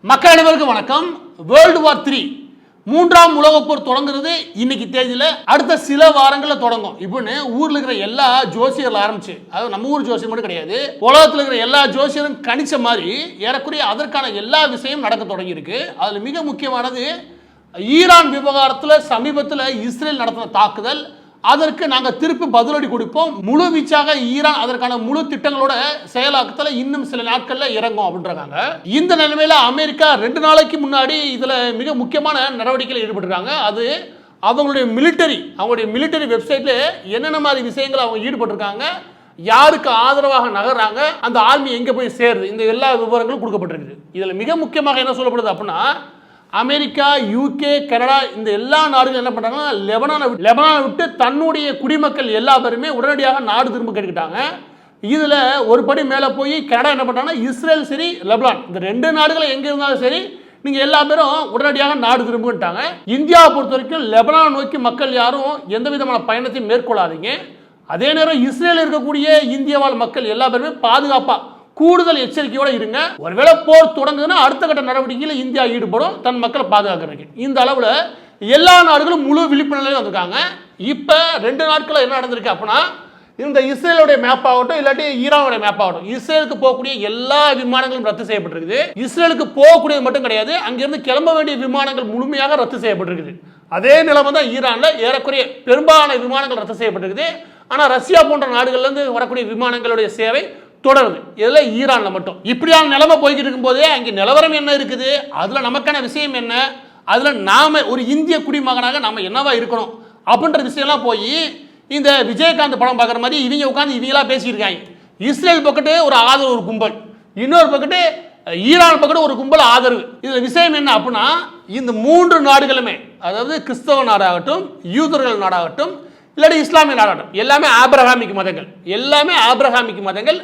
மக்கள் அனைவருக்கும் வணக்கம். வேர்ல்டு வார் 3 மூன்றாம் உலகப் போர் தொடங்குறது இன்னைக்கு தேதியில் அடுத்த சில வாரங்களில் தொடங்கும். இப்படின்னு ஊரில் இருக்கிற எல்லா ஜோசியர்கள் ஆரம்பிச்சு, அதாவது நம்ம ஊர் ஜோசியர் மட்டும் கிடையாது, உலகத்தில் இருக்கிற எல்லா ஜோசியரும் கணிச்ச மாதிரி ஏறக்குறைய அதற்கான எல்லா விஷயமும் நடக்க தொடங்கியிருக்கு. அதில் மிக முக்கியமானது ஈரான் விவகாரத்தில் சமீபத்தில் இஸ்ரேல் நடத்தின தாக்குதல். அதற்கு நாங்கள் திருப்பி பதிலடி கொடுப்போம், முழு வீச்சாக ஈரான் அதற்கான முழு திட்டங்களோட செயலாக்கத்தில் இன்னும் சில நாட்களில் இறங்கும் அப்படின்றாங்க. இந்த நிலைமையில் அமெரிக்கா 2 நாளைக்கு முன்னாடி இதில் மிக முக்கியமான நடவடிக்கையில் ஈடுபட்டிருக்காங்க. அது அவங்களுடைய மிலிட்டரி வெப்சைட்டில் என்னென்ன மாதிரி விஷயங்கள் அவங்க ஈடுபட்டிருக்காங்க, யாருக்கு ஆதரவாக நகர்றாங்க, அந்த ஆர்மி எங்கே போய் சேருது, இந்த எல்லா விவரங்களும் கொடுக்கப்பட்டிருக்குது. இதில் மிக முக்கியமாக என்ன சொல்லப்படுது அப்படின்னா, அமெரிக்கா, யூகே, கனடா இந்த எல்லா நாடுகளும் என்ன பண்ணுறாங்கன்னா, லெபனானை விட்டு தன்னுடைய குடிமக்கள் எல்லா பேருமே உடனடியாக நாடு திரும்ப கேட்டுக்கிட்டாங்க. இதில் ஒரு படி மேலே போய் கனடா என்ன பண்ணுறாங்கன்னா, இஸ்ரேல் சரி லெபனான் இந்த 2 நாடுகளும் எங்கே இருந்தாலும் சரி நீங்கள் எல்லா பேரும் உடனடியாக நாடு திரும்பிட்டாங்க. இந்தியாவை பொறுத்த வரைக்கும் லெபனான் நோக்கி மக்கள் யாரும் எந்த விதமான பயணத்தையும் மேற்கொள்ளாதீங்க. அதே நேரம் இஸ்ரேல் இருக்கக்கூடிய இந்திய வாழ் மக்கள் எல்லா பேருமே பாதுகாப்பாக கூடுதல் எச்சரிக்கையோடு இருங்க. ஒருவேளை போர் தொடங்குதுன்னா அடுத்த கட்ட நடவடிக்கையில் இந்தியா ஈடுபடும் தன் மக்களை பாதுகாக்கிறதுக்கு. இந்த அளவில் எல்லா நாடுகளும் முழு விழிப்புணர்வு வந்திருக்காங்க. இப்போ 2 நாட்களில் என்ன நடந்திருக்கு அப்படின்னா, இந்த இஸ்ரேலுடைய மேப் ஆகட்டும் இல்லாட்டி ஈரானுடைய மேப் ஆகட்டும், இஸ்ரேலுக்கு போகக்கூடிய எல்லா விமானங்களும் ரத்து செய்யப்பட்டிருக்குது. இஸ்ரேலுக்கு போகக்கூடியது மட்டும் கிடையாது, அங்கிருந்து கிளம்ப வேண்டிய விமானங்கள் முழுமையாக ரத்து செய்யப்பட்டிருக்குது. அதே நிலைமை தான் ஈரானில் ஏறக்குறைய பெரும்பாலான விமானங்கள் ரத்து செய்யப்பட்டிருக்குது. ஆனால் ரஷ்யா போன்ற நாடுகள்லேருந்து வரக்கூடிய விமானங்களுடைய சேவை தொடருது. இதில் ஈரானில் மட்டும் இப்படியான நிலைமை போய்கிட்டு இருக்கும்போதே அங்கே நிலவரம் என்ன இருக்குது, அதில் நமக்கான விஷயம் என்ன, அதில் நாம் ஒரு இந்திய குடிமகனாக நம்ம என்னவா இருக்கணும் அப்படின்ற விஷயம்லாம் போய் இந்த விஜயகாந்த் படம் பார்க்குற மாதிரி இவங்க உட்காந்து இவங்களா பேசியிருக்காங்க. இஸ்ரேல் பக்கத்து ஒரு ஆதரவு ஒரு கும்பல், இன்னொரு பக்கத்து ஈரான் பக்கத்து ஒரு கும்பல் ஆதரவு. இதில் விஷயம் என்ன அப்படின்னா, இந்த 3 நாடுகளுமே, அதாவது கிறிஸ்தவ நாடாகட்டும், யூதர்கள் நாடாகட்டும், இல்லாட்டி இஸ்லாமிய நாடாகட்டும், எல்லாமே ஆபிரகாமிக் மதங்கள்,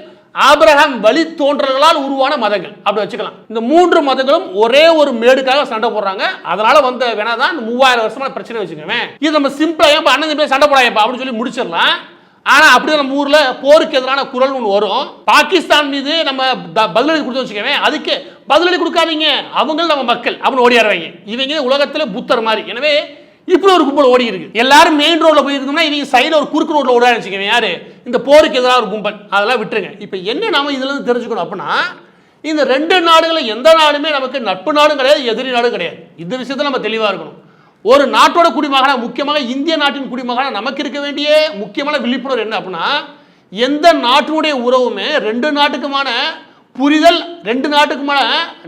ஆபிரகாம் வழி தோன்றல்களால் உருவான மதங்கள் அப்படி வச்சுக்கலாம். இந்த 3 மதங்களும் ஒரே ஒரு மேடுக்காக சண்டை போடுறாங்க. அதனால வந்த வேணாதான் 3000 வருஷமா பிரச்சனை வச்சுக்கோங்க. இது நம்ம சிம்பிளா ஏன் அண்ணன் போய் சண்டை போடாயப்பா அப்படின்னு சொல்லி முடிச்சிடலாம். ஆனா அப்படியே நம்ம ஊர்ல போருக்கு எதிரான குரல் ஒன்று வரும். பாகிஸ்தான் மீது நம்ம பதிலடி கொடுத்து வச்சுக்கோங்க, அதுக்கு பதிலடி கொடுக்காதீங்க, அவங்களும் நம்ம மக்கள் அப்படின்னு ஓடியாருவாங்க. இவங்க உலகத்துல புத்தர் மாதிரி. எனவே இப்படி ஒரு கும்பல் ஓடி இருக்கு. எல்லாரும் மெயின் ரோட்ல போயிருக்கோம்னா இவங்க சைடில் ஒரு குறுக்கு ரோட்ல ஓட வச்சுக்கோங்க. யாரு இந்த போருக்கு எதிராக ஒரு கும்பல், அதெல்லாம் விட்டுருங்க. இப்போ என்ன நாம இதுல இருந்து தெரிஞ்சுக்கணும் அப்படின்னா, இந்த 2 நாடுகளை எந்த நாடுமே நமக்கு நட்பு நாடும் கிடையாது, எதிரி நாடும் கிடையாது. இந்த விஷயத்துல நம்ம தெளிவா இருக்கணும். ஒரு நாட்டோட குடிமகனா, முக்கியமாக இந்திய நாட்டின் குடிமகனா நமக்கு இருக்க வேண்டிய முக்கியமான விழிப்புணர்வு என்ன அப்படின்னா, எந்த நாட்டினுடைய உறவுமே 2 நாட்டுக்குமான புரிதல் 2 நாட்டுக்குமான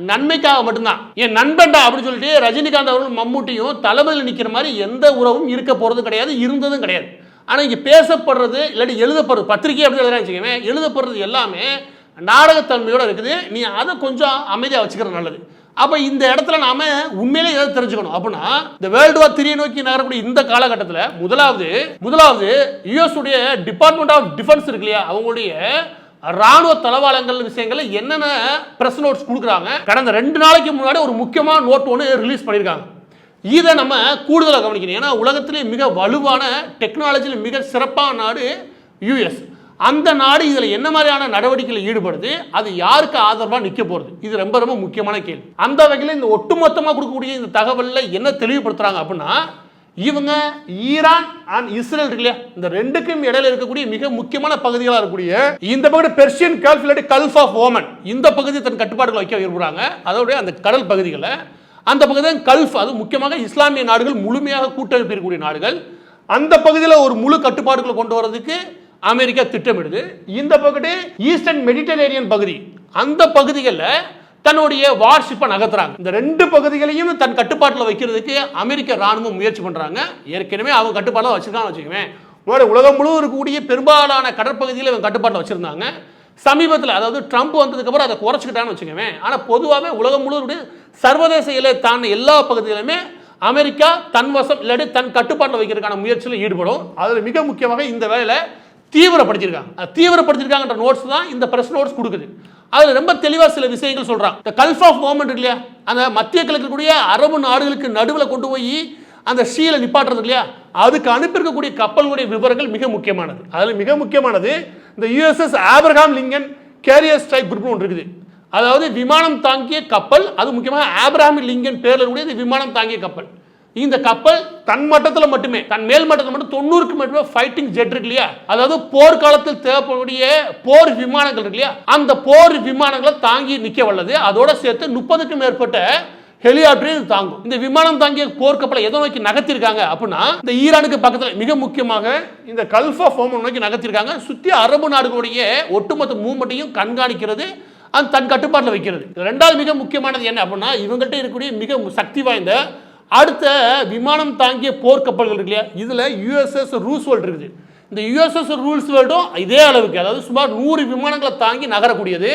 நன்மைக்காக மட்டும்தான். என் நண்பன்டா அப்படின்னு சொல்லிட்டு ரஜினிகாந்த் அவர்களும் மம்முட்டியும் தளபதியில் நிற்கிற மாதிரி எந்த உறவும் இருக்க போறது கிடையாது, இருந்ததும் கிடையாது. ஆனால் இங்கே பேசப்படுறது இல்லாட்டி எழுதப்படுறது, பத்திரிகை அப்படி வச்சுக்கோங்க, எழுதப்படுறது எல்லாமே நாடகத்தன்மையோடு இருக்குது. நீ அதை கொஞ்சம் அமைதியாக வச்சுக்கிறது நல்லது. அப்போ இந்த இடத்துல நாம உண்மையிலே எதை தெரிஞ்சுக்கணும் அப்படின்னா, இந்த வேர்ல்டு வார் 3 நோக்கி நகரக்கூடிய இந்த காலகட்டத்தில் முதலாவது யுஎஸ் உடைய டிபார்ட்மெண்ட் ஆஃப் டிஃபென்ஸ் இருக்கு இல்லையா, அவங்களுடைய ராணுவ தளவாளங்கள் விஷயங்கள்ல என்னென்ன பிரஸ் நோட்ஸ் கொடுக்குறாங்க. கடந்த 2 நாளைக்கு முன்னாடி ஒரு முக்கியமான நோட் ஒன்று ரிலீஸ் பண்ணியிருக்காங்க. இதை நம்ம கூடுதலாக கவனிக்கணும். ஏன்னா உலகத்திலே மிக வலுவான டெக்னாலஜியில் மிக சிறப்பான நாடு யூஎஸ். அந்த நாடு இதில் என்ன மாதிரியான நடவடிக்கையில் ஈடுபடுது, அது யாருக்கு ஆதரவாக நிற்க போகிறது, இது ரொம்ப ரொம்ப முக்கியமான கேள்வி. அந்த வகையில் இந்த ஒட்டுமொத்தமாக கொடுக்கக்கூடிய இந்த தகவலில் என்ன தெளிவுபடுத்துறாங்க அப்படின்னா, இவங்க ஈரான் அண்ட் இஸ்ரேல் இருக்கு இல்லையா, இந்த 2க்கும் இடையில இருக்கக்கூடிய மிக முக்கியமான பகுதிகளாக இருக்கக்கூடிய இந்த பகுதி பெர்ஷியன் கல்ஃப் இல்லாட்டி கல்ஃப் ஆஃப் ஓமன், இந்த பகுதி தன் கட்டுப்பாடுகளை வைக்க விரும்புகிறாங்க. அதோடைய அந்த கடல் பகுதிகளை, அந்த பகுதி கல்ஃப், அது முக்கியமாக இஸ்லாமிய நாடுகள் முழுமையாக கூட்டமைப்பு இருக்கக்கூடிய நாடுகள், அந்த பகுதியில் ஒரு முழு கட்டுப்பாடுகளை கொண்டு வரதுக்கு அமெரிக்கா திட்டமிடுது. இந்த பகுதி ஈஸ்டர்ன் மெடிட்டரேனியன் பகுதி, அந்த பகுதிகளில் தன்னுடைய வார்ஷிப்பை நகர்த்துறாங்க. இந்த 2 பகுதிகளையும் தன் கட்டுப்பாட்டில் வைக்கிறதுக்கு அமெரிக்க ராணுவம் முயற்சி பண்றாங்க. ஏற்கனவே அவங்க கட்டுப்பாட்டில் வச்சிருக்காங்க வச்சுக்கோங்க. உலகம் முழுவதும் இருக்கக்கூடிய பெரும்பாலான கடற்பகுதியில் இவங்க கட்டுப்பாட்டில் வச்சிருந்தாங்க. சமீபத்தில், அதாவது ட்ரம்ப் வந்ததுக்கு அப்புறம் அதை குறைச்சிக்கிட்டான்னு வச்சுக்கோங்க. ஆனால் பொதுவாகவே உலகம் முழுவதும் சர்வதேச எல்லை தாண்ட எல்லா பகுதியிலுமே அமெரிக்கா தன் வசம் இல்லாட்டி தன் கட்டுப்பாட்டில் வைக்கிறதுக்கான முயற்சியில் ஈடுபடும். அதில் மிக முக்கியமாக இந்த வேலையில தீவிரப்படுத்திருக்காங்கன்ற நோட்ஸ் தான் இந்த பிரஸ் நோட்ஸ் கொடுக்குது. அதில் ரொம்ப தெளிவாக சில விஷயங்கள் சொல்கிறாங்க. இந்த கல்ஃப் ஆஃப் ஓமன் இருக்கு இல்லையா, அந்த மத்திய கிழக்கக்கூடிய அரபு நாடுகளுக்கு நடுவில் கொண்டு போய் அந்த ஷீலை நிப்பாட்டுறது இல்லையா, அதுக்கு அனுப்பியிருக்கக்கூடிய கப்பல்களுடைய விவரங்கள் மிக முக்கியமானது. அதில் மிக முக்கியமானது இந்த USS Abraham Lincoln carrier strike குரூப்னு ஒன்று இருக்குது. அதாவது விமானம் தாங்கிய கப்பல், அது முக்கியமாக ஆப்ரஹாம் லிங்கன் பேர்ல கூடிய விமானம் தாங்கிய கப்பல். இந்த கப்பல் தன் மட்டத்தில் மட்டுமே, தன் மேல் மட்டத்தில் மட்டும் 90க்கு மட்டுமே ஃபைட்டிங் ஜெட் இருக்கு இல்லையா, அதாவது போர்க்காலத்தில் தேவைப்படக்கூடிய போர் விமானங்கள் இருக்கு இல்லையா, அந்த போர் விமானங்களை தாங்கி நிற்க வல்லது. அதோட சேர்த்து 30க்கும் மேற்பட்ட ஹெலிகாப்டரையும் தாங்கும். இந்த விமானம் தாங்கிய போர்க்கப்பலை எதை நோக்கி நகர்த்திருக்காங்க அப்படின்னா, இந்த ஈரானுக்கு பக்கத்தில் மிக முக்கியமாக இந்த கல்ஃப் ஆஃப் ஓமன் நோக்கி நகர்த்திருக்காங்க. சுற்றி அரபு நாடுகளுடைய ஒட்டுமொத்த மூவ்மெண்ட்டையும் கண்காணிக்கிறது, அது தன் கட்டுப்பாட்டில் வைக்கிறது. ரெண்டாவது மிக முக்கியமானது என்ன அப்படின்னா, இவங்கள்ட்ட இருக்கக்கூடிய மிக சக்தி வாய்ந்த அடுத்த விமானம் தாங்கிய போர்க்கப்பல்கள் இருக்கு இல்லையா, இதில் யுஎஸ்எஸ் ரூஸ்வெல்ட் இருக்குது. இந்த யுஎஸ்எஸ் ரூஸ்வெல்ட்டும் இதே அளவுக்கு, அதாவது சுமார் 100 விமானங்களை தாங்கி நகரக்கூடியது.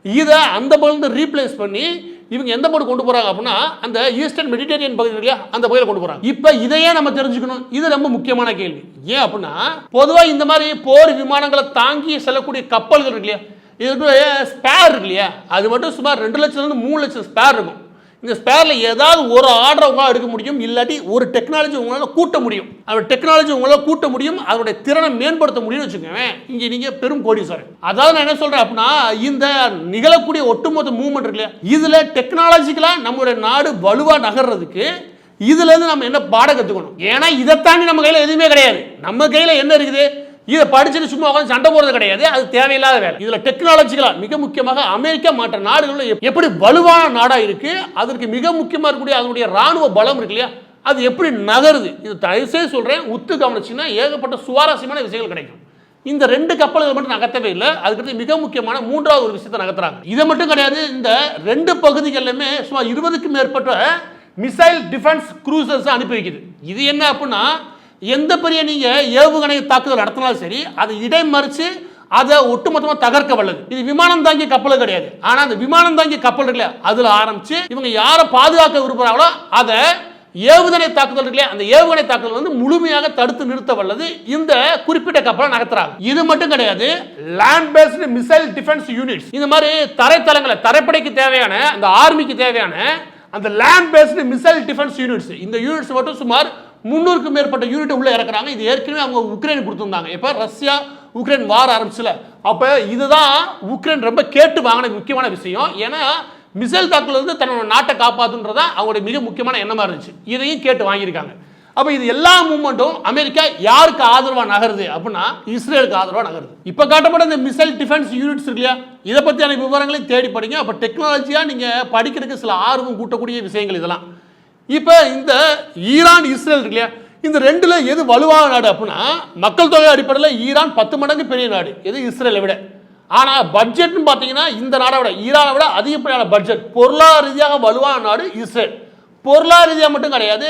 இதை அந்த பகுதியில் ரீப்ளேஸ் பண்ணி இவங்க எந்த பகுதி கொண்டு போறாங்க அப்படின்னா, அந்த ஈஸ்டர்ன் மெடிட்டரேனியன் பகுதி இல்லையா, அந்த பகுதியில் கொண்டு போறாங்க. இப்போ இதையே நம்ம தெரிஞ்சுக்கணும், இது ரொம்ப முக்கியமான கேள்வி. ஏன் அப்படின்னா, பொதுவாக இந்த மாதிரி போர் விமானங்களை தாங்கி செல்லக்கூடிய கப்பல்கள் இருக்கு இல்லையா, இதுக்கு ஸ்பேர் இருக்கு இல்லையா, அது மட்டும் சுமார் 2 லட்சத்துலேருந்து 3 லட்சம் ஸ்பேர் இருக்கும். இந்த ஸ்பேரில் ஏதாவது ஒரு ஆர்டரை உங்களால் எடுக்க முடியும், இல்லாட்டி ஒரு டெக்னாலஜி உங்களால் கூட்ட முடியும். அதோட டெக்னாலஜி உங்களால் கூட்ட முடியும், அதோடைய திறனை மேம்படுத்த முடியும்னு வச்சுக்கோங்க. இங்கே நீங்கள் பெரும் கோடீஸ்வரன். அதாவது நான் என்ன சொல்கிறேன் அப்படின்னா, இந்த நிகழக்கூடிய ஒட்டுமொத்த மூவ்மெண்ட் இருக்கு இல்லையா, இதில் டெக்னாலஜிக்கலாக நம்மளுடைய நாடு வலுவாக நகர்றதுக்கு இதுலேருந்து நம்ம என்ன பாடம் கற்றுக்கணும். ஏன்னா இதை தாண்டி நம்ம கையில் எதுவுமே கிடையாது. நம்ம கையில் என்ன இருக்குது, இதை படிச்சுட்டு சும்மா உட்காந்து சண்டை போறது கிடையாது, அது தேவையில்லாத வேலை. இதுல டெக்னாலஜிக்கலா மிக முக்கியமாக அமெரிக்கா மற்ற நாடுகளில் எப்படி வலுவான நாடா இருக்கு, அதற்கு மிக முக்கியமாக இருக்கக்கூடிய அதனுடைய ராணுவ பலம் இருக்கு இல்லையா, அது எப்படி நகருது, இது தயவுசெய்து சொல்றேன், உத்து கவனிச்சுன்னா ஏகப்பட்ட சுவாரஸ்யமான விஷயங்கள் கிடைக்கும். இந்த 2 கப்பல்கள் மட்டும் நகர்த்தவே இல்லை, அதுக்கு மிக முக்கியமான 3வது ஒரு விஷயத்தை நகர்த்துறாங்க. இதை மட்டும் கிடையாது, இந்த 2 பகுதிகளிலுமே சுமார் 20க்கும் மேற்பட்ட மிசைல் டிஃபென்ஸ் க்ரூசர்ஸ் அனுப்பி வைக்குது. இது என்ன அப்படின்னா, எந்த பெரிய நீங்க ஏவுகணை தாக்குதல் நடத்தினாலும் சரி, அதை இடைமறிச்சு அதை ஒட்டுமொத்தமாக தகர்க்க வல்லது. இது விமானம் தாங்கிய கப்பல் கிடையாது. ஆனா அந்த விமானம் தாங்கிய கப்பல் இருக்குல்ல, அதுல ஆரம்பிச்சு இவங்க யாரை பாதுகாக்க விரும்புறாங்களோ அதை ஏவுகணை தாக்குதல் இருக்குல்ல, அந்த ஏவுகணை தாக்குதல் வந்து முழுமையாக தடுத்து நிறுத்த வல்லது இந்த குறிப்பிட்ட கப்பலை நகர்த்துறாங்க. இது மட்டும் கிடையாது, land based missile defence units, இந்த மாதிரி தரைத்தளங்களை, தரைப்படைக்கு தேவையான அந்த ஆர்மிக்கு தேவையான அந்த land based missile defence units, இந்த யூனிட்ஸ் மட்டும் சுமார் 300க்கும் மேற்பட்ட யூனிட் உள்ள இறக்குறாங்க. இது ஏற்கனவே அவங்க உக்ரைன் கொடுத்திருந்தாங்க. இப்ப ரஷ்யா உக்ரைன் வார் ஆரம்பிச்சுல, அப்ப இதுதான் உக்ரைன் ரொம்ப கேட்டு வாங்கின முக்கியமான விஷயம். ஏன்னா மிசைல் தாக்குதல் இருந்து தன்னோட நாட்டை காப்பாற்றுன்றதா அவங்களுடைய மிக முக்கியமான எண்ணமா இருந்துச்சு. இதையும் கேட்டு வாங்கியிருக்காங்க. அப்ப இது எல்லா மூவ்மெண்ட்டும் அமெரிக்கா யாருக்கு ஆதரவா நகருது அப்படின்னா, இஸ்ரேலுக்கு ஆதரவா நகருது. இப்ப காட்டப்பட்ட இந்த மிசைல் டிஃபென்ஸ் யூனிட்ஸ் இல்லையா, இதை பற்றியான விவரங்களையும் தேடி படிங்க. அப்ப டெக்னாலஜியா நீங்க படிக்கிறதுக்கு சில ஆர்வம் கூட்டக்கூடிய விஷயங்கள் இதெல்லாம். இப்போ இந்த ஈரான் இஸ்ரேல் இருக்கு இல்லையா, இந்த 2ல எது வலுவான நாடு அப்படின்னா, மக்கள் தொகை அடிப்படையில் ஈரான் 10 மடங்கு பெரிய நாடு எது இஸ்ரேலை விட. ஆனால் பட்ஜெட்னு பார்த்தீங்கன்னா இந்த நாடை விட, ஈரானை விட அதிகப்படியான பட்ஜெட், பொருளாதார ரீதியாக வலுவான நாடு இஸ்ரேல். பொருளாதார ரீதியாக மட்டும் கிடையாது,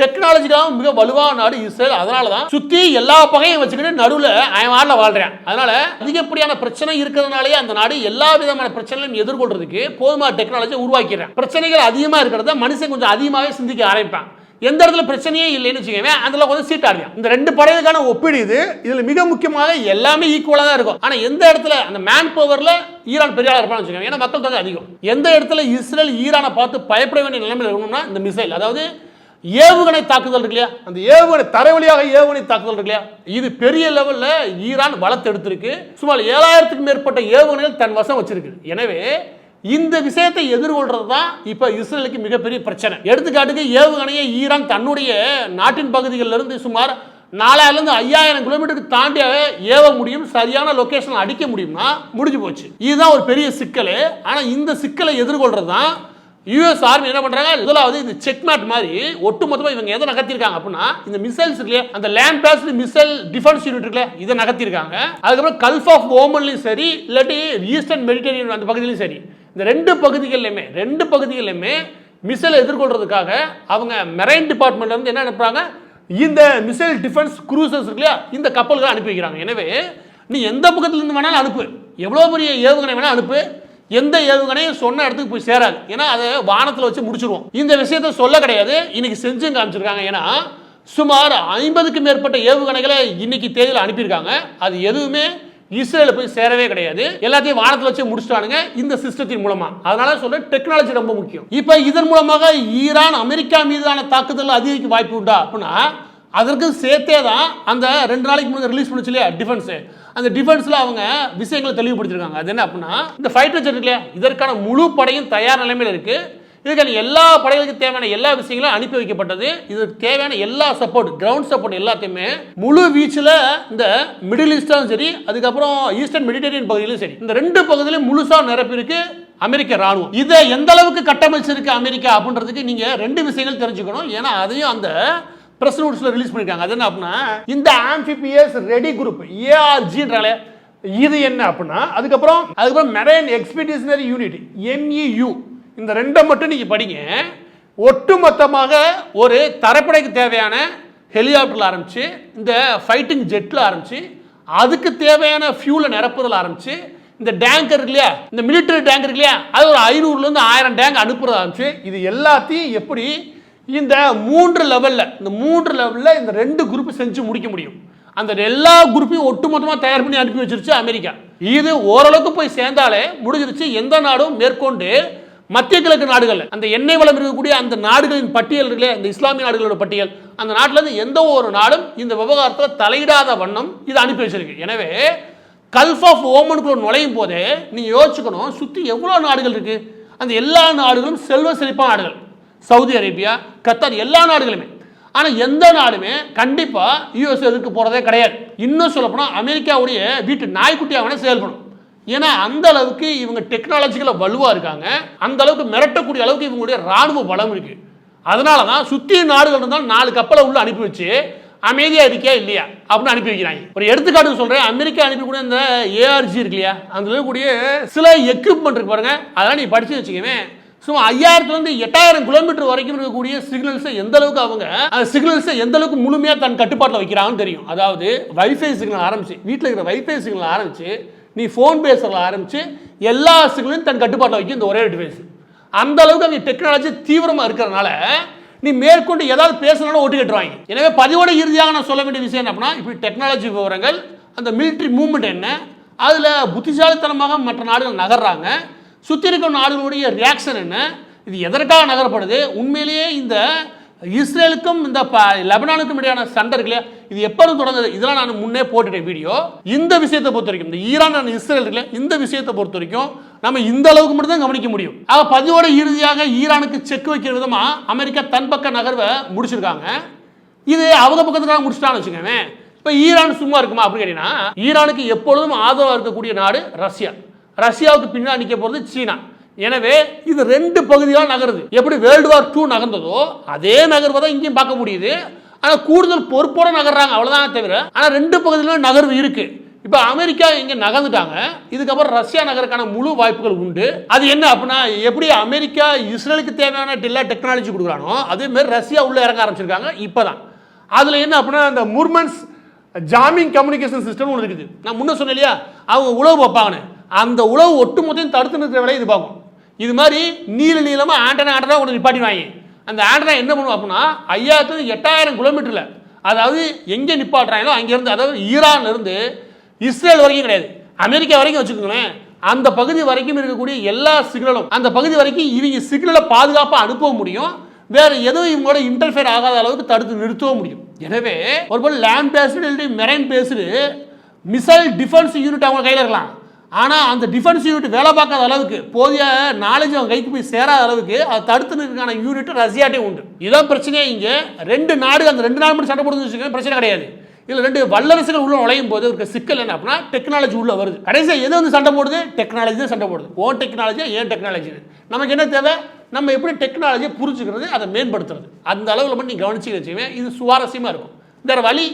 டெக்னாலஜிக்காக மிக வலுவான நாடு இஸ்ரேல். அதனால தான் சுற்றி எல்லா பகையும் வச்சுக்கிட்டு நடுவில் அவன் வாழ்றேன். அதனால அதிகப்படியான பிரச்சனை இருக்கிறதுனாலே அந்த நாடு எல்லா விதமான பிரச்சனைகளையும் எதிர்கொள்றதுக்கு போதுமான டெக்னாலஜியை உருவாக்கிறேன். பிரச்சனைகள் அதிகமாக இருக்கிறத மனுஷன் கொஞ்சம் அதிகமாகவே சிந்திக்க ஆரம்பிப்பான். எந்த இடத்துல பிரச்சனையே இல்லைன்னு வச்சுக்கோங்க, அதில் கொஞ்சம் சீட்டாடுவேன். இந்த 2 படைகளுக்கான ஒப்பீடு இது. இதில் மிக முக்கியமாக எல்லாமே ஈக்குவலாக தான் இருக்கும். ஆனால் எந்த இடத்துல அந்த மேன் பவரில் ஈரான் பெரிய ஆளாக இருப்பான்னு வச்சுக்கோங்க, ஏன்னா மக்கள் தொகை அதிகம். எந்த இடத்துல இஸ்ரேல் ஈரானை பார்த்து பயப்பட வேண்டிய நிலைமையில் இருக்கணும்னா, இந்த மிசைல், அதாவது ஏவுகணை தாக்குதல் இருக்கு இல்லையா, அந்த ஏவுகணை தரை வழியாக ஏவுகணை தாக்குதல் இருக்கு இல்லையா, இது பெரிய லெவலில் ஈரான் வளர்த்து எடுத்திருக்கு. சுமார் 7000க்கும் மேற்பட்ட ஏவுகணைகள் தன் வசம் வச்சிருக்கு. எனவே இந்த விஷயத்தை எதிர்கொள்றது தான் இப்போ இஸ்ரேலுக்கு மிகப்பெரிய பிரச்சனை. எடுத்துக்காட்டுக்கு ஏவுகணையை ஈரான் தன்னுடைய நாட்டின் பகுதிகளில் இருந்து சுமார் 4000 to 5000 கிலோமீட்டருக்கு தாண்டி ஏவ முடியும், சரியான லொகேஷன் அடிக்க முடியும்னா முடிஞ்சு போச்சு. இதுதான் ஒரு பெரிய சிக்கல். ஆனால் இந்த சிக்கலை எதிர்கொள்றது தான் யூஎஸ் ஆர்மி என்ன பண்றாங்க, முதலாவது இந்த செக்மேட் மாதிரி ஒட்டுமொத்தமாக இவங்க எதை நகர்த்திருக்காங்க அப்படின்னா, இந்த மிசைல்ஸ் இல்லையா, அந்த land based missile defence unit இருக்குல்ல, இதை நகர்த்திருக்காங்க. அதுக்கப்புறம் கல்ஃப் ஆஃப் ஓமன்லையும் சரி, இல்லாட்டி ஈஸ்டர்ன் மெடிட்டரேனியன் அந்த பகுதியிலையும் சரி, இந்த 2 பகுதிகளிலுமே மிசைலை எதிர்கொள்றதுக்காக அவங்க மெரைன் டிபார்ட்மெண்ட்ல இருந்து என்ன அனுப்புறாங்க, இந்த மிசைல் டிஃபென்ஸ் க்ரூசர்ஸ் இருக்கு இல்லையா, இந்த கப்பல்களை அனுப்பி வைக்கிறாங்க. எனவே நீ எந்த பக்கத்துல இருந்து வேணாலும் அனுப்பு, எவ்வளவு பெரிய ஏவுகணை வேணாலும் அனுப்பு, எந்த ஏவுகணையும் சொன்ன இடத்துக்கு போய் சேராது. ஏன்னா அதை வானத்தில் வச்சு முடிச்சிருவோம். இந்த விஷயத்தை சொல்ல கிடையாது, இன்னைக்கு செஞ்சு காமிச்சிருக்காங்க. ஏன்னா சுமார் 50க்கும் மேற்பட்ட ஏவுகணைகளை இன்னைக்கு தேதியில் அனுப்பியிருக்காங்க. அது எதுவுமே இஸ்ரேல போய் சேரவே கிடையாது, எல்லாத்தையும் வானத்தில் வச்சு முடிச்சிட்டானுங்க இந்த சிஸ்டத்தின் மூலமா. அதனால சொல்ல டெக்னாலஜி ரொம்ப முக்கியம். இப்போ இதன் மூலமாக ஈரான் அமெரிக்கா மீதான தாக்குதல் அதிகரிக்க வாய்ப்பு உண்டா அப்படின்னா, அதற்கு சேர்த்தே தான் அந்த 2 நாளைக்கு முன்னாடி ரிலீஸ் பண்ணுச்சு இல்லையா டிஃபென்ஸ், அந்த டிஃபென்ஸில் அவங்க விஷயங்களை தெளிவுபடுத்திருக்காங்க. அது என்ன அப்படின்னா, இந்த ஃபைட்டர் ஜெட் இல்லையா, இதற்கான முழு படையும் தயார் நிலைமையில் இருக்குது. இதுக்கான எல்லா படைகளுக்கு தேவையான எல்லா விஷயங்களும் அனுப்பி வைக்கப்பட்டது. இதுக்கு தேவையான எல்லா சப்போர்ட், கிரவுண்ட் சப்போர்ட் எல்லாத்தையுமே முழு வீச்சில் இந்த மிடில் ஈஸ்டும் சரி, அதுக்கப்புறம் ஈஸ்டர்ன் மெடிட்டரேனியன் பகுதியிலும் சரி, இந்த 2 பகுதியிலும் முழுசாக நிரப்பியிருக்கு அமெரிக்க ராணுவம். இதை எந்த அளவுக்கு கட்டமைச்சிருக்கு அமெரிக்கா அப்படின்றதுக்கு நீங்க 2 விஷயங்கள் தெரிஞ்சுக்கணும். ஏன்னா அதையும் அந்த பிரஸ் நோட்ஸ்ல ரிலீஸ் பண்ணிருக்காங்க. அது என்ன அப்படின்னா, இந்த ஆம்பிபியஸ் ரெடி குரூப் ஏஆர்ஜின்றாலே இது என்ன அப்படின்னா, அதுக்கப்புறம் மெரைன் எக்ஸ்பெடிஷனரி யூனிட் MEU, இந்த 2 மட்டும் நீங்க படிங்க. ஒட்டுமொத்தமாக ஒரு தரப்படைக்கு தேவையான ஹெலிகாப்டர்ல ஆரம்பிச்சு, இந்த ஃபைட்டிங் ஜெட்ல ஆரம்பிச்சு, அதுக்கு தேவையான ஃபியூலை நிரப்புதல் ஆரம்பிச்சு, இந்த டேங்கர் இல்லையா, இந்த மிலிட்டரி டேங்கர் இல்லையா, அது ஒரு 500லேருந்து 1000 டேங்க் அனுப்புறது ஆரம்பிச்சு, இது எல்லாத்தையும் எப்படி இந்த 3 லெவலில் இந்த 2 குரூப் செஞ்சு முடிக்க முடியும். அந்த எல்லா குரூப்பையும் ஒட்டுமொத்தமாக தயார் பண்ணி அனுப்பி வச்சிருச்சு அமெரிக்கா. இது ஓரளவுக்கு போய் சேர்ந்தாலே முடிஞ்சிருச்சு. எந்த நாடும் மேற்கொண்டு மத்திய கிழக்கு நாடுகள், அந்த எண்ணெய் வளம் இருக்கக்கூடிய அந்த நாடுகளின் பட்டியல் இல்லையா, இந்த இஸ்லாமிய நாடுகளோட பட்டியல், அந்த நாட்டில் இருந்து எந்த ஒரு நாடும் இந்த விவகாரத்தில் தலையிடாத வண்ணம் இது அனுப்பி வச்சிருக்கு. எனவே கல்ஃப் ஆஃப் ஓமனுக்குள்ள நுழையும் போதே நீங்க யோசிச்சுக்கணும், சுற்றி எவ்வளோ நாடுகள் இருக்கு. அந்த எல்லா நாடுகளும் செல்வ செழிப்பான நாடுகள், சவுதி அரேபியா, கத்தார், எல்லா நாடுகளுமே. ஆனால் எந்த நாடுமே கண்டிப்பாக யூஎஸ் எதிர்க்கு போகிறதே கிடையாது. இன்னும் சொல்லப்போனால் அமெரிக்காவுடைய வீட்டு நாய்க்குட்டியாக செயல்படும். ஏன்னா அந்த அளவுக்கு இவங்க டெக்னாலஜிக்கலாக வலுவாக இருக்காங்க, அந்த அளவுக்கு மிரட்டக்கூடிய அளவுக்கு இவங்களுடைய ராணுவ பலம் இருக்கு. அதனால தான் சுற்றி நாடுகள் இருந்தாலும் 4 கப்பலை உள்ள அனுப்பி வச்சு அமைதியா இருக்கியா இல்லையா அப்படின்னு அனுப்பி வைக்கிறாங்க. ஒரு எடுத்துக்காட்டு சொல்றேன், அமெரிக்கா அனுப்பக்கூடிய இந்த ஏஆர்ஜி இருக்கு இல்லையா, அந்த இருக்கக்கூடிய சில எக்யூப்மெண்ட் இருக்கு பாருங்க, அதெல்லாம் நீ படிச்சு வச்சுக்கவே. சும்மா 5000 8,000 கிலோமீட்டர் வரைக்கும் இருக்கக்கூடிய சிக்னல்ஸை எந்த அளவுக்கு அவங்க சிக்னல்ஸை எந்த அளவுக்கு முழுமையா தன் கட்டுப்பாட்டில் வைக்கிறாங்கன்னு தெரியும். அதாவது வைஃபை சிக்னல் ஆரம்பிச்சு, வீட்டில் இருக்கிற வைஃபை சிக்னல் ஆரம்பிச்சு, நீ ஃபோன் பேசுறதுல ஆரம்பிச்சு எல்லா சிக்னலும் தன் கட்டுப்பாட்டில் வைக்கும் இந்த ஒரே டிவைஸ். அந்த அளவுக்கு அவங்க டெக்னாலஜி தீவிரமா இருக்கிறதுனால நீ மேற்கொண்டு ஏதாவது பேசணும்னா ஓட்டு கட்டுவாங்க. எனவே பதிவோட இறுதியாக நான் சொல்ல வேண்டிய விஷயம் என்ன அப்படின்னா, இப்படி டெக்னாலஜி விவரங்கள், அந்த மிலிட்ரி மூவ்மெண்ட் என்ன, அதில் புத்திசாலித்தனமாக மற்ற நாடுகள் நகர்றாங்க, சுற்றி இருக்கிற நாடுகளுடைய ரியாக்ஷன் என்ன, இது எதற்காக நகரப்படுது, உண்மையிலேயே இந்த இஸ்ரேலுக்கும் இந்த லெபனானுக்கும் இடையான சண்டை இருக்குல்லையா, இது எப்போது தொடங்குது, இதெல்லாம் நான் முன்னே போட்டுட்டேன் வீடியோ. இந்த விஷயத்தை பொறுத்த வரைக்கும், இந்த ஈரான் இஸ்ரேல் இருக்குல்ல, இந்த விஷயத்தை பொறுத்த வரைக்கும் நம்ம இந்த அளவுக்கு மட்டும் தான் கவனிக்க முடியும். ஆக பதிவோட இறுதியாக ஈரானுக்கு செக் வைக்கிற விதமா அமெரிக்கா தன் பக்க நகர்வை முடிச்சிருக்காங்க. இது அவங்க பக்கத்துக்காக முடிச்சிட்டான்னு வச்சுக்கோங்க. இப்போ ஈரான் சும்மா இருக்குமா அப்படின்னு கேட்டீங்கன்னா, ஈரானுக்கு எப்பொழுதும் ஆதரவாக இருக்கக்கூடிய நாடு ரஷ்யா, ரஷ்யாவுக்கு பின்னாடி நிற்க போகிறது சீனா. எனவே இது 2 பகுதியாக நகருது. எப்படி வேர்ல்டு வார் 2 நகர்ந்ததோ அதே நகர்வை தான் இங்கேயும் பார்க்க முடியுது. ஆனால் கூடுதல் பொறுப்போட நகர்றாங்க, அவ்வளோதான் தவிர. ஆனால் 2 பகுதியிலும் நகர்வு இருக்கு. இப்போ அமெரிக்கா இங்கே நகர்ந்துட்டாங்க, இதுக்கப்புறம் ரஷ்யா நகருக்கான முழு வாய்ப்புகள் உண்டு. அது என்ன அப்படின்னா, எப்படி அமெரிக்கா இஸ்ரேலுக்கு தேவையான எல்லா டெக்னாலஜி கொடுக்குறானோ அதே மாதிரி ரஷ்யா உள்ள இறங்க ஆரம்பிச்சிருக்காங்க இப்போதான். அதில் என்ன அப்படின்னா, அந்த முர்மன்ஸ் ஜாமிங் கம்யூனிகேஷன் சிஸ்டம் ஒன்று இருக்குது. நான் முன்ன சொன்னேன் இல்லையா, அவங்க உளவு பார்ப்பாங்கன்னு, அந்த உளவு ஒட்டுமொத்தையும் தடுத்து நிறுத்துற வேலையை இது பார்க்கும். இது மாதிரி நீளமாக ஆண்டனா ஒன்று நிப்பாட்டிடுவாங்க. அந்த ஆண்டனா என்ன பண்ணுவோம் அப்படின்னா, 5000 8,000 கிலோமீட்டரில், அதாவது எங்கே நிப்பாட்டுறாங்களோ அங்கேருந்து, அதாவது ஈரான்லேருந்து இஸ்ரேல் வரைக்கும் கிடையாது, அமெரிக்கா வரைக்கும் வச்சுக்கோங்களேன், அந்த பகுதி வரைக்கும் இருக்கக்கூடிய எல்லா சிக்னலும், அந்த பகுதி வரைக்கும் இவங்க சிக்னலை பாதுகாப்பாக அனுப்ப முடியும். வேற எதுவும் இவங்களோட இன்டர்ஃபியர் ஆகாத அளவுக்கு தடுத்து நிறுத்தவும் முடியும். எனவே ஒரு land based marine based missile defence unit அவங்க கையில் இருக்கலாம். ஆனால் அந்த டிஃபென்ஸ் யூனிட் வேலை பார்க்காத அளவுக்கு, போதிய நாலேஜ் அவங்க கைக்கு போய் சேராத அளவுக்கு அதை தடுத்து நிற்கான யூனிட் ரஷ்யாட்டே உண்டு. இதான் பிரச்சனையே. இங்கே 2 நாடு, அந்த 2 நாடு மட்டும் சண்டை போடுறது வச்சுக்கோங்க, பிரச்சனை கிடையாது. இதில் 2 வல்லரசுகள் உள்ள நுழையும் போது இருக்க சிக்கல் என்ன அப்படின்னா, டெக்னாலஜி உள்ள வருது. கடைசியாக எது வந்து சண்டை போடுது, டெக்னாலஜி தான் சண்டை போடுது. ஓன் டெக்னாலஜியா ஏன் டெக்னாலஜி, நமக்கு என்ன தேவை, நம்ம எப்படி டெக்னாலஜியை புரிஞ்சுக்கிறது, அதை மேம்படுத்துறது. அந்த அளவில் மட்டும் நீ கவனிச்சு வச்சுக்கவே, இது சுவாரஸ்யமாக இருக்கும். வேற வழி